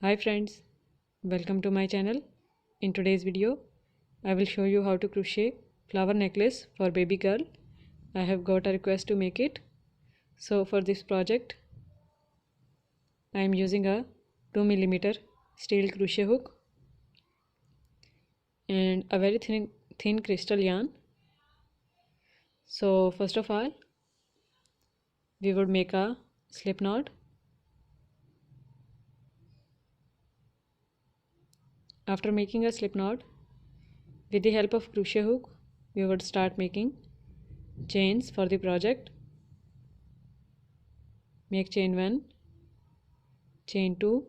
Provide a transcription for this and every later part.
Hi friends, welcome to my channel. In today's video, I will show you how to crochet flower necklace for baby girl. I have got a request to make it. So for this project, I am using a 2mm steel crochet hook and a very thin crystal yarn. So first of all, we would make a slip knot. After making a slip knot, with the help of crochet hook, we would start making chains for the project. Make chain 1, chain 2,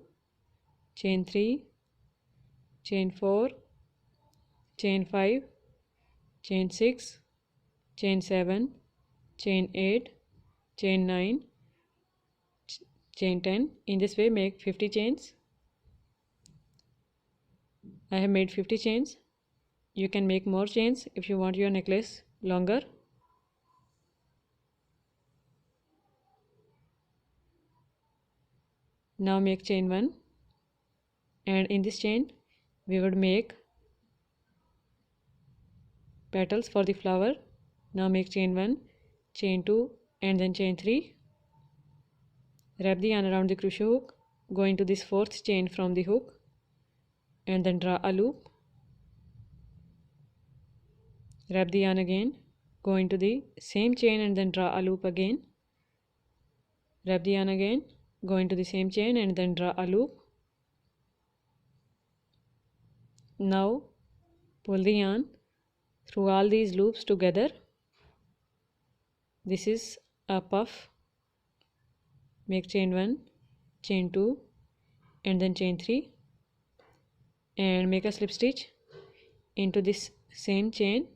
chain 3, chain 4, chain 5, chain 6, chain 7, chain 8, chain 9, chain 10. In this way make 50 chains. I have made 50 chains. You can make more chains if you want your necklace longer. Now make chain 1, and in this chain we would make petals for the flower. Now make chain 1, chain 2 and then chain 3. Wrap the yarn around the crochet hook, go into this 4th chain from the hook and then draw a loop. Wrap the yarn again, go into the same chain and then draw a loop again. Wrap the yarn again, go into the same chain and then draw a loop. Now pull the yarn through all these loops together. This is a puff. Make chain 1, chain 2 and then chain 3 and make a slip stitch into this same chain.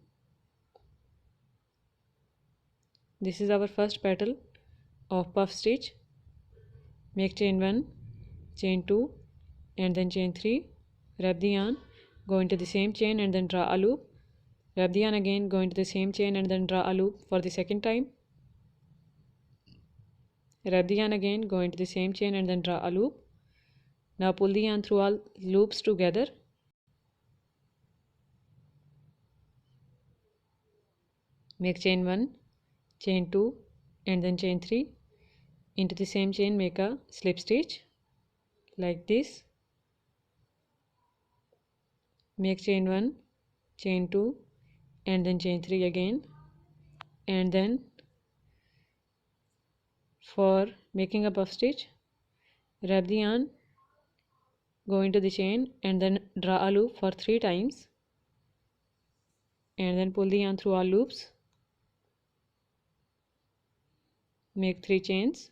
This is our first petal of puff stitch. Make chain 1, chain 2 and then chain 3. Wrap the yarn, go into the same chain and then draw a loop. Wrap the yarn again, go into the same chain and then draw a loop for the second time. Wrap the yarn again, go into the same chain and then draw a loop. Now pull the yarn through all loops together. Make chain 1, chain 2 and then chain 3. Into the same chain make a slip stitch like this. Make chain 1, chain 2 and then chain 3 again, and then for making a puff stitch, wrap the yarn, go into the chain and then draw a loop for 3 times and then pull the yarn through all loops. Make 3 chains,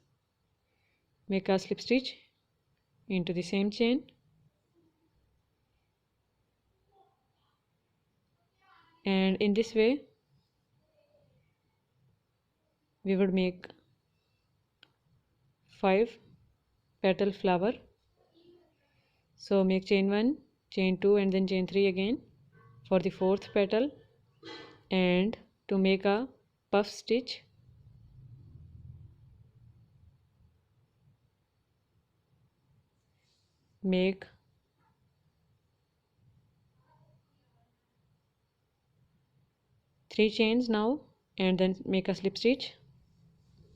make a slip stitch into the same chain, and in this way we would make 5 petal flower. So make chain 1, chain 2 and then chain 3 again for the 4th petal, and to make a puff stitch make 3 chains now and then make a slip stitch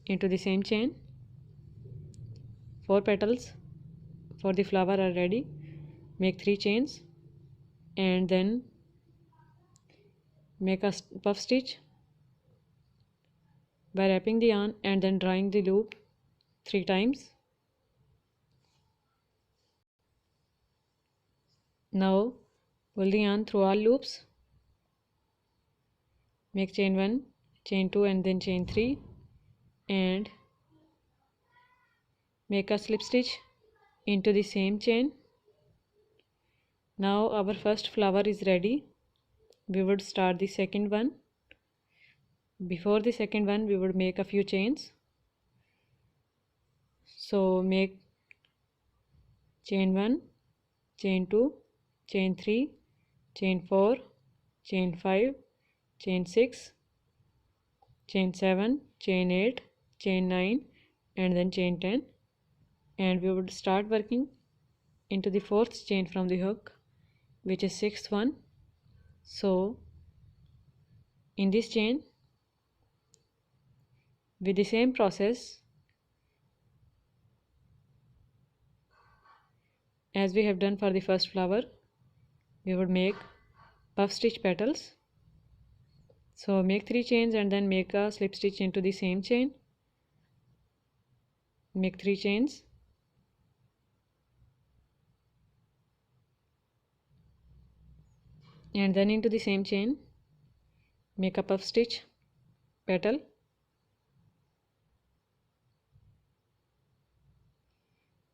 into the same chain. 4 petals for the flower are ready. Make 3 chains and then make a puff stitch by wrapping the yarn and then drawing the loop 3 times. Now pull the yarn through all loops. Make chain 1, chain 2 and then chain 3 and make a slip stitch into the same chain. Now our first flower is ready. We would start the second one. Before the second one we would make a few chains. So make chain 1, chain 2, chain 3, chain 4, chain 5, chain 6, chain 7, chain 8, chain 9 and then chain 10, and we would start working into the fourth chain from the hook, which is sixth one. So in this chain, with the same process as we have done for the first flower, we would make puff stitch petals. So make 3 chains and then make a slip stitch into the same chain. Make 3 chains and then into the same chain make a puff stitch petal.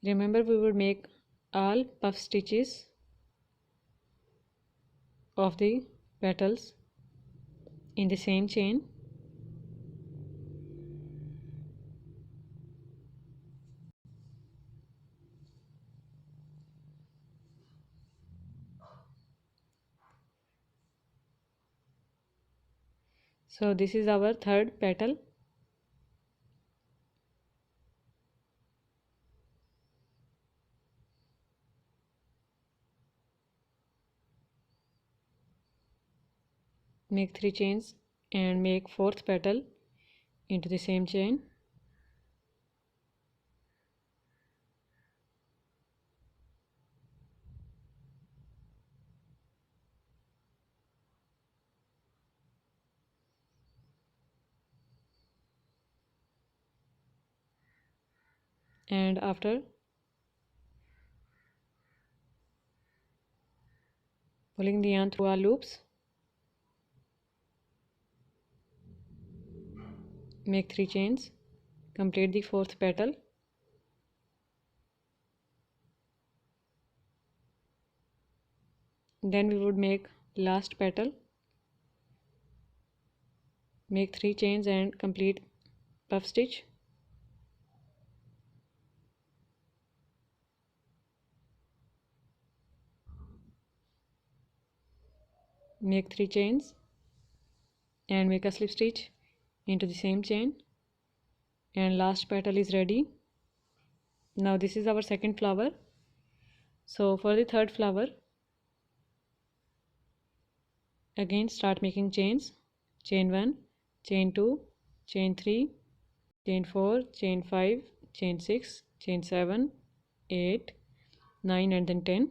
Remember, we would make all puff stitches of the petals in the same chain. So this is our third petal. Make 3 chains and make fourth petal into the same chain. And after pulling the yarn through our loops, make 3 chains, complete the fourth petal. Then we would make last petal, make 3 chains and complete puff stitch. Make 3 chains and make a slip stitch into the same chain, and last petal is ready. Now this is our second flower. So for the third flower, again start making chains. Chain 1, chain 2, chain 3, chain 4, chain 5, chain 6, chain 7, 8, 9 and then 10.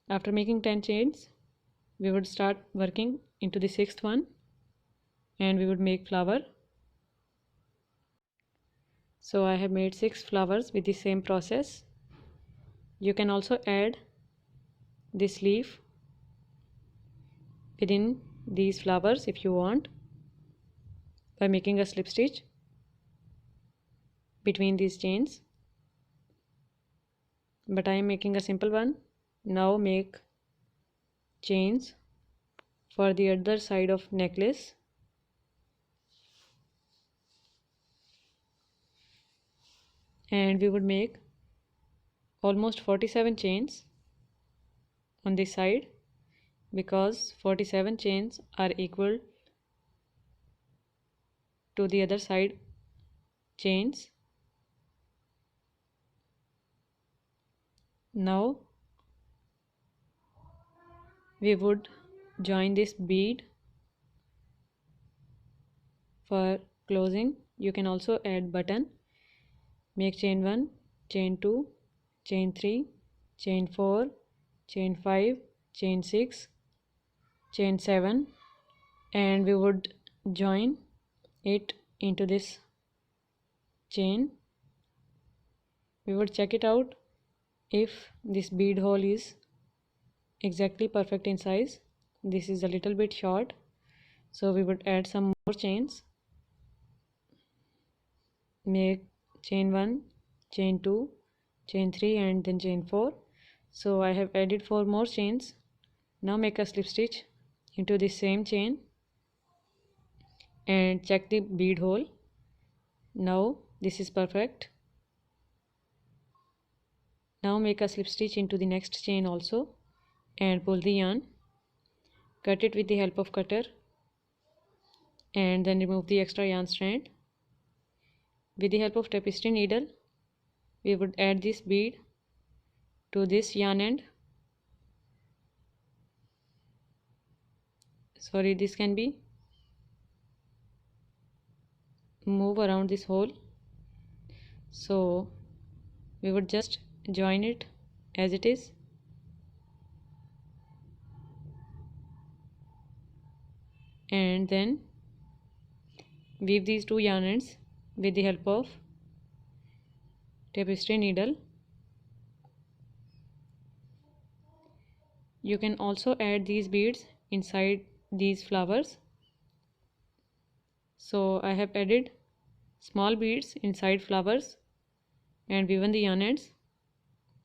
After making 10 chains, we would start working into the sixth one and we would make flower. So I have made 6 flowers with the same process. You can also add this leaf within these flowers if you want, by making a slip stitch between these chains, but I am making a simple one. Now make chains for the other side of necklace. And we would make almost 47 chains on this side, because 47 chains are equal to the other side chains. Now we would join this bead for closing. You can also add button. Make chain 1, chain 2, chain 3, chain 4, chain 5, chain 6, chain 7, and we would join it into this chain. We would check it out if this bead hole is exactly perfect in size. This is a little bit short, so we would add some more chains. Make chain 1, chain 2, chain 3 and then chain 4. So I have added 4 more chains. Now make a slip stitch into the same chain and check the bead hole. Now this is perfect. Now make a slip stitch into the next chain also and pull the yarn. Cut it with the help of cutter and then remove the extra yarn strand. With the help of tapestry needle, we would add this bead to this yarn end. Sorry, this can be move around this hole, so we would just join it as it is. And then weave these two yarn ends with the help of tapestry needle. You can also add these beads inside these flowers. So I have added small beads inside flowers and woven the yarn ends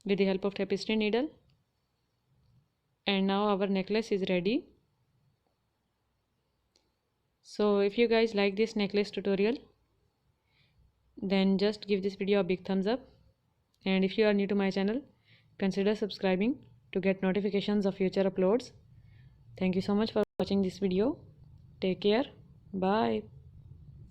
with the help of tapestry needle. And now our necklace is ready. So if you guys like this necklace tutorial, then just give this video a big thumbs up. And if you are new to my channel, consider subscribing to get notifications of future uploads. Thank you so much for watching this video. Take care. Bye.